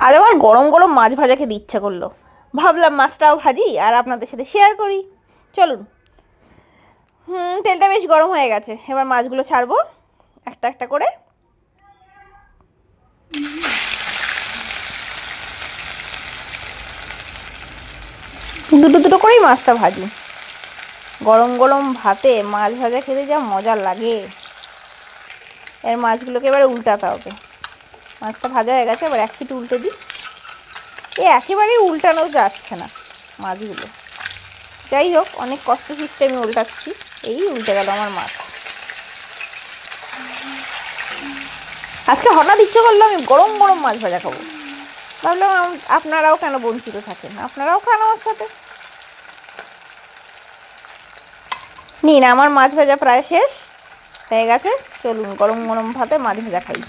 আজ আমার গরম গরম মাছ ভাজা খেতে ইচ্ছা করলো, ভাবলাম মাছটাও ভাজি আর আপনাদের সাথে শেয়ার করি। চলুন। তেলটা বেশ গরম হয়ে গেছে, এবার মাছগুলো ছাড়বো একটা একটা করে। দুটো দুটো করেই মাছটা ভাজি। গরম গরম ভাতে মাছ ভাজা খেতে যা মজা লাগে। এর মাছগুলোকে এবারে উল্টাতে হবে। মাছটা ভাজা হয়ে গেছে, এবার এক পিঠ উল্টে দিই। একেবারেই উল্টানো যাচ্ছে না মাছগুলো। যাই হোক, অনেক কষ্ট শিখতে আমি উল্টাচ্ছি। এই উল্টে গেল আমার মাছ। আজকে হঠাৎ ইচ্ছে করলো আমি গরম গরম মাছ ভাজা খাবো। ভাবলাম আপনারাও কেন বঞ্চিত থাকেন, আপনারাও খান আমার সাথে। নিন, আমার মাছ ভাজা প্রায় শেষ হয়ে গেছে। চলুন গরম গরম ভাতে মাছ ভাজা খাই।